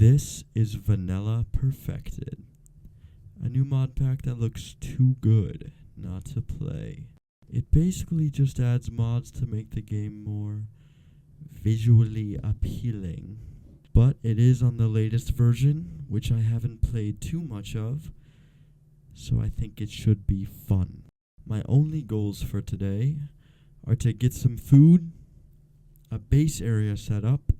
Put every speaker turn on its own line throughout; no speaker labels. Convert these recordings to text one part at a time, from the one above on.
This is Vanilla Perfected, a new mod pack that looks too good not to play. It basically just adds mods to make the game more visually appealing. But it is on the latest version, which I haven't played too much of, so I think it should be fun. My only goals for today are to get some food, a base area set up,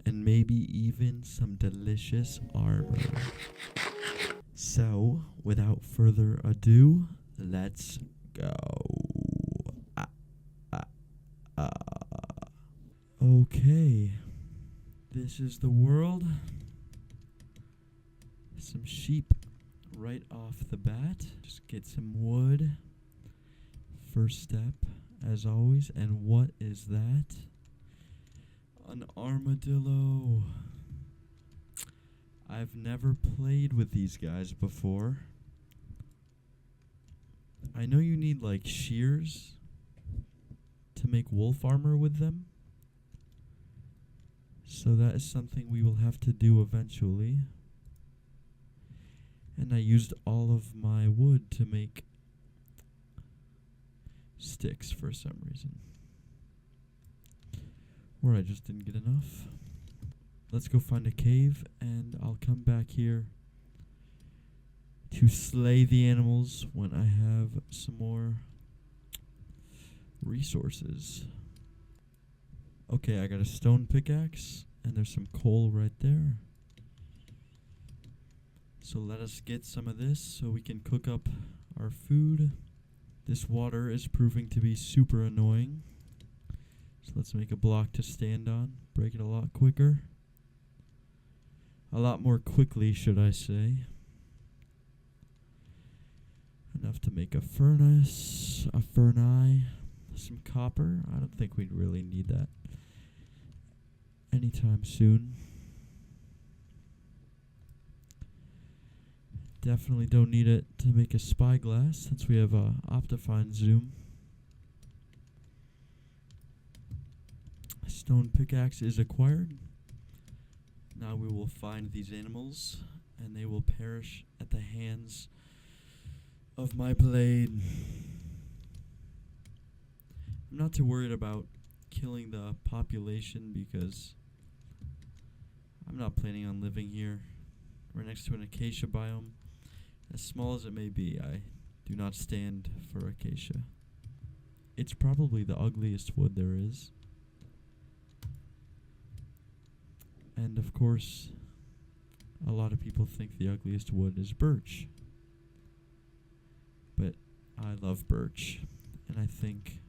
and maybe even some delicious armor. So, without further ado, let's go. Okay, this is the world. Some sheep right off the bat. Just get some wood. First step, as always. And what is that? An armadillo. I've never played with these guys before. I know you need like shears to make wolf armor with them. So that is something we will have to do eventually. And I used all of my wood to make sticks for some reason. Or I just didn't get enough. Let's go find a cave, and I'll come back here to slay the animals when I have some more resources. Okay, I got a stone pickaxe, and there's some coal right there. So let us get some of this so we can cook up our food. This water is proving to be super annoying. So let's make a block to stand on. Break it a lot quicker. A lot more quickly, should I say. Enough to make a furnace, a furnace, some copper. I don't think we'd really need that anytime soon. Definitely don't need it to make a spyglass since we have a Optifine zoom. Stone pickaxe is acquired. Now we will find these animals, and they will perish at the hands of my blade. I'm not too worried about killing the population because I'm not planning on living here. We're next to an acacia biome. As small as it may be, I do not stand for acacia. It's probably the ugliest wood there is. And of course, a lot of people think the ugliest wood is birch. But I love birch, and I think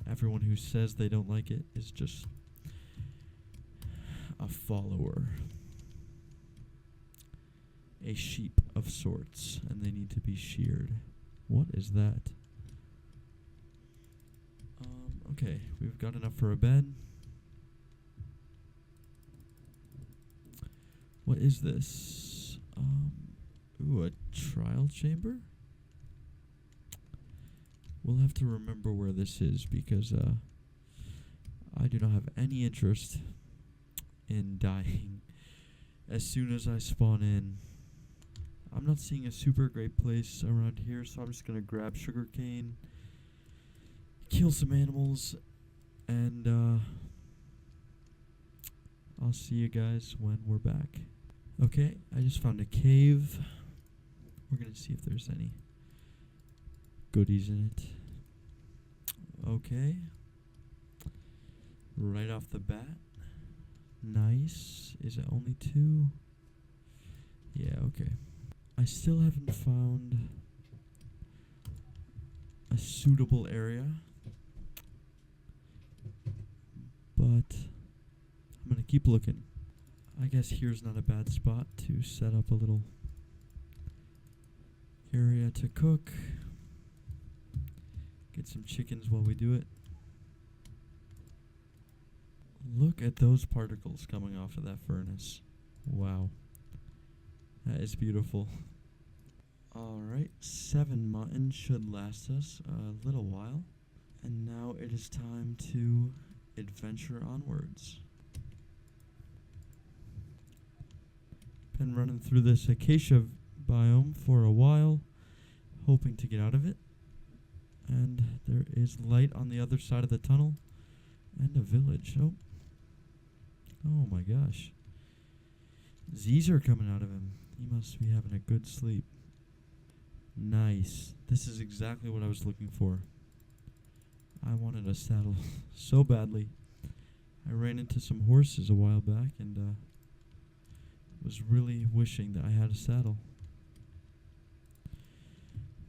everyone who says they don't like it is just a follower. A sheep of sorts, and they need to be sheared. What is that? Okay, we've got enough for a bed. What is this? Ooh, a trial chamber? We'll have to remember where this is because I do not have any interest in dying as soon as I spawn in. I'm not seeing a super great place around here, so I'm just going to grab sugarcane, kill some animals, and I'll see you guys when we're back. Okay, I just found a cave. We're going to see if there's any goodies in it. Okay. Right off the bat. Nice. Is it only 2? Yeah, okay. I still haven't found a suitable area, but I'm going to keep looking. I guess here's not a bad spot to set up a little area to cook. Get some chickens while we do it. Look at those particles coming off of that furnace. Wow. That is beautiful. Alright, 7 mutton should last us a little while. And now it is time to adventure onwards. Been running through this acacia biome for a while, hoping to get out of it. And there is light on the other side of the tunnel. And a village. Oh my gosh. Z's are coming out of him. He must be having a good sleep. Nice. This is exactly what I was looking for. I wanted a saddle so badly. I ran into some horses a while back and was really wishing that I had a saddle.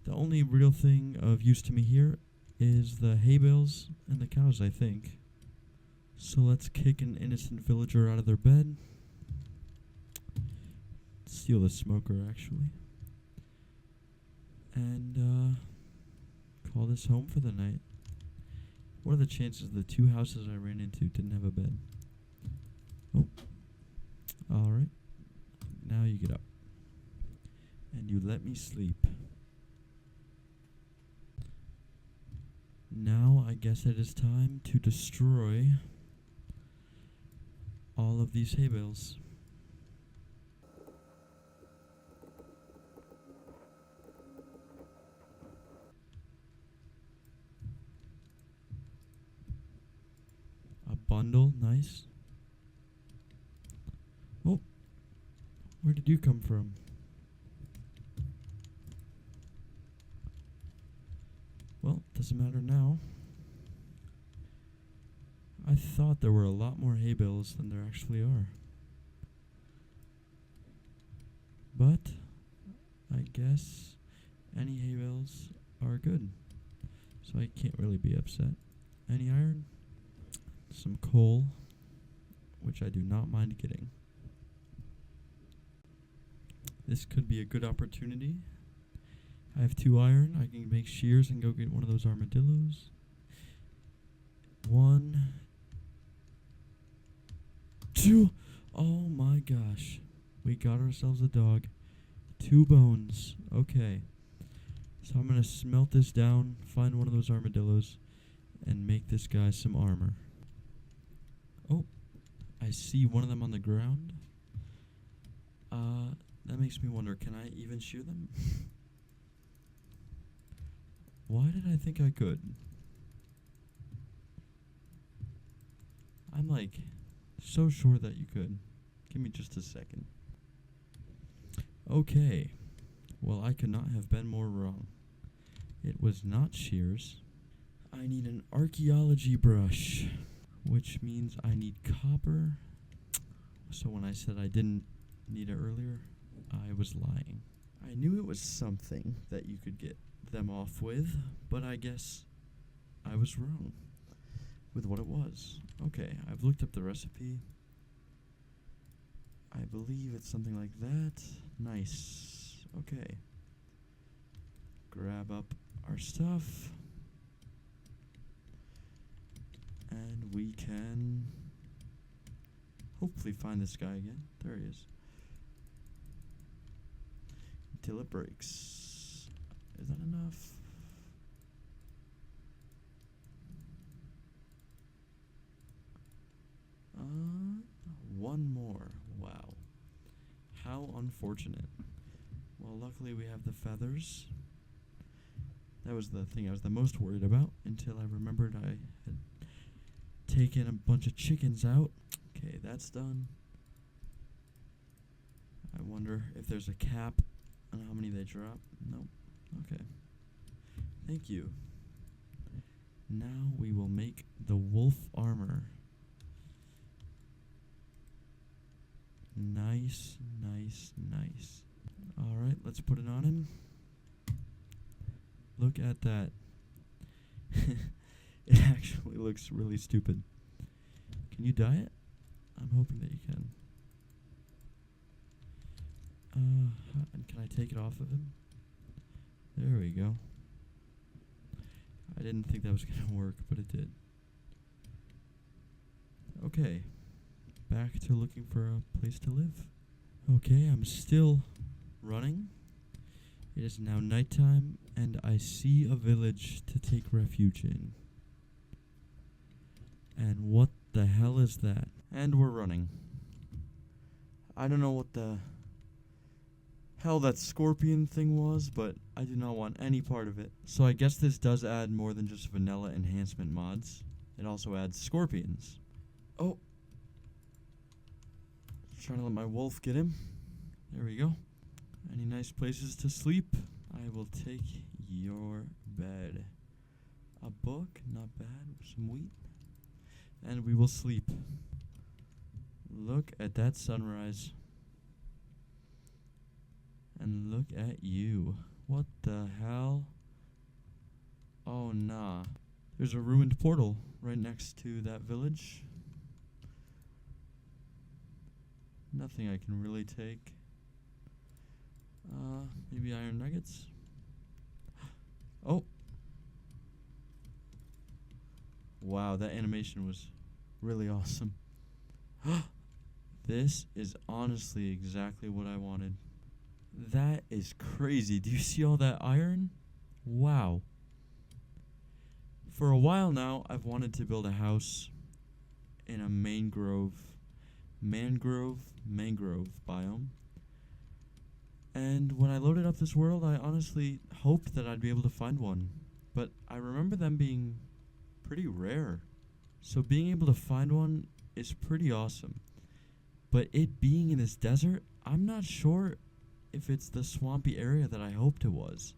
The only real thing of use to me here is the hay bales and the cows, I think. So let's kick an innocent villager out of their bed. Steal the smoker, actually. And call this home for the night. What are the chances the 2 houses I ran into didn't have a bed? Oh. Alright. Now you get up. And you let me sleep. Now I guess it is time to destroy all of these hay bales. A bundle, nice. Oh, where did you come from? Well, doesn't matter now. I thought there were a lot more hay bales than there actually are. But I guess any hay bales are good. So I can't really be upset. Any iron? Some coal, which I do not mind getting. This could be a good opportunity. I have 2 iron. I can make shears and go get one of those armadillos. 1, 2. Oh my gosh. We got ourselves a dog. 2 bones. Okay. So I'm going to smelt this down, find one of those armadillos, and make this guy some armor. Oh, I see one of them on the ground. That makes me wonder, can I even shoot them? Why did I think I could? I'm like so sure that you could. Give me just a second. Okay. Well, I could not have been more wrong. It was not shears. I need an archaeology brush, which means I need copper. So when I said I didn't need it earlier, I was lying. I knew it was something that you could get them off with, but I guess I was wrong with what it was. Okay, I've looked up the recipe. I believe it's something like that. Nice. Okay. Grab up our stuff. And we can hopefully find this guy again. There he is. Until it breaks. Is that enough? One more. Wow. How unfortunate. Well, luckily we have the feathers. That was the thing I was the most worried about until I remembered I had taken a bunch of chickens out. Okay, that's done. I wonder if there's a cap on how many they drop. Nope. Okay. Thank you. Now we will make the wolf armor. Nice, nice, nice. Alright, let's put it on him. Look at that. It actually looks really stupid. Can you dye it? I'm hoping that you can. And can I take it off of him? There we go. I didn't think that was going to work, but it did. Okay. Back to looking for a place to live. Okay, I'm still running. It is now nighttime, and I see a village to take refuge in. And what the hell is that? And we're running. I don't know what the hell that scorpion thing was, but I do not want any part of it. So I guess this does add more than just vanilla enhancement mods. It also adds scorpions. Oh. Trying to let my wolf get him. There we go. Any nice places to sleep? I will take your bed. A book, not bad, some wheat. And we will sleep. Look at that sunrise. And look at you. What the hell? Oh, nah. There's a ruined portal right next to that village. Nothing I can really take. Maybe iron nuggets? Oh! Wow, that animation was really awesome. This is honestly exactly what I wanted. That is crazy. Do you see all that iron? Wow. For a while now, I've wanted to build a house in a mangrove biome. And when I loaded up this world, I honestly hoped that I'd be able to find one. But I remember them being pretty rare. So being able to find one is pretty awesome. But it being in this desert, I'm not sure if it's the swampy area that I hoped it was.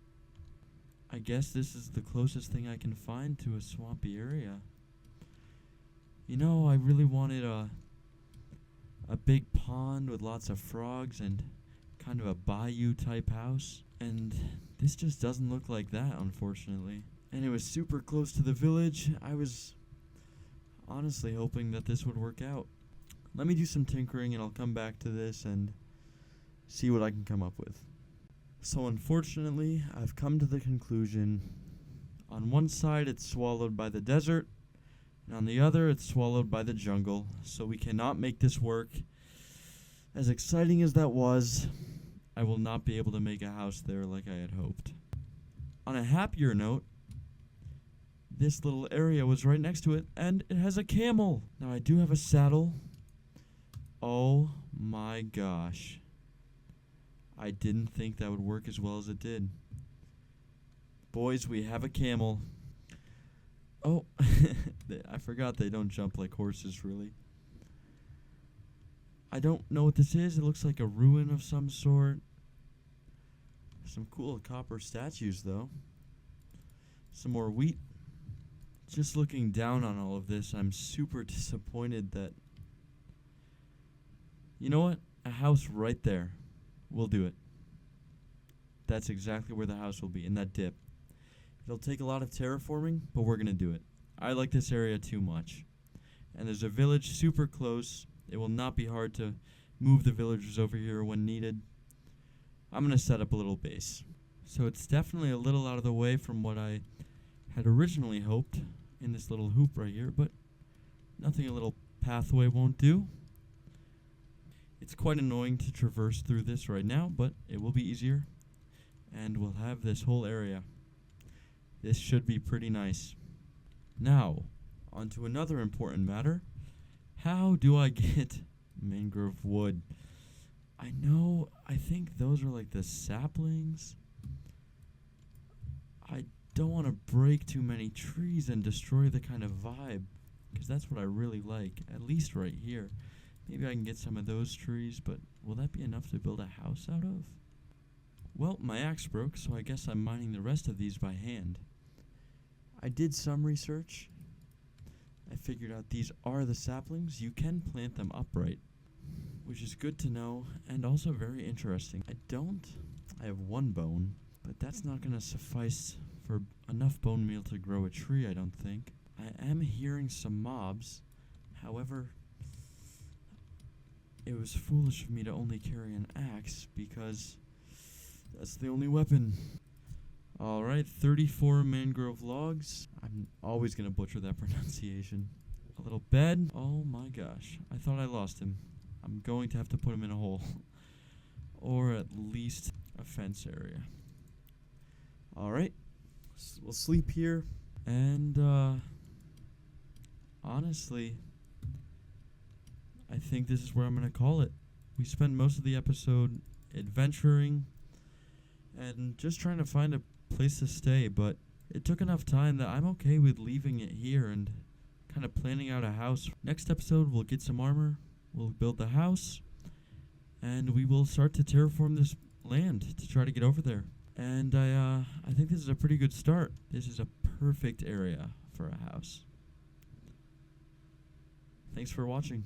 I guess this is the closest thing I can find to a swampy area. You know, I really wanted a big pond with lots of frogs and kind of a bayou type house, and this just doesn't look like that, unfortunately. And it was super close to the village. I was honestly hoping that this would work out. Let me do some tinkering and I'll come back to this and see what I can come up with. So unfortunately, I've come to the conclusion, on one side it's swallowed by the desert, and on the other it's swallowed by the jungle, so we cannot make this work. As exciting as that was, I will not be able to make a house there like I had hoped. On a happier note, this little area was right next to it, and it has a camel. Now I do have a saddle. Oh my gosh. I didn't think that would work as well as it did. Boys, we have a camel. Oh, I forgot they don't jump like horses, really. I don't know what this is. It looks like a ruin of some sort. Some cool copper statues, though. Some more wheat. Just looking down on all of this, I'm super disappointed that... You know what? A house right there. We'll do it. That's exactly where the house will be, in that dip. It'll take a lot of terraforming, but we're going to do it. I like this area too much. And there's a village super close. It will not be hard to move the villagers over here when needed. I'm going to set up a little base. So it's definitely a little out of the way from what I had originally hoped in this little hoop right here, but nothing a little pathway won't do. It's quite annoying to traverse through this right now, but it will be easier. And we'll have this whole area. This should be pretty nice. Now, on to another important matter. How do I get mangrove wood? I know, I think those are like the saplings. I don't want to break too many trees and destroy the kind of vibe, because that's what I really like, at least right here. Maybe I can get some of those trees, but will that be enough to build a house out of? Well, my axe broke, so I guess I'm mining the rest of these by hand. I did some research. I figured out these are the saplings. You can plant them upright, which is good to know and also very interesting. I have one bone, but that's not going to suffice for enough bone meal to grow a tree, I don't think. I am hearing some mobs. However, it was foolish of me to only carry an axe because that's the only weapon. Alright, 34 mangrove logs. I'm always going to butcher that pronunciation. A little bed. Oh my gosh. I thought I lost him. I'm going to have to put him in a hole. Or at least a fence area. Alright. We'll sleep here. And, honestly, I think this is where I'm going to call it. We spent most of the episode adventuring and just trying to find a place to stay, but it took enough time that I'm okay with leaving it here and kind of planning out a house. Next episode, we'll get some armor, we'll build the house, and we will start to terraform this land to try to get over there. And I think this is a pretty good start. This is a perfect area for a house. Thanks for watching.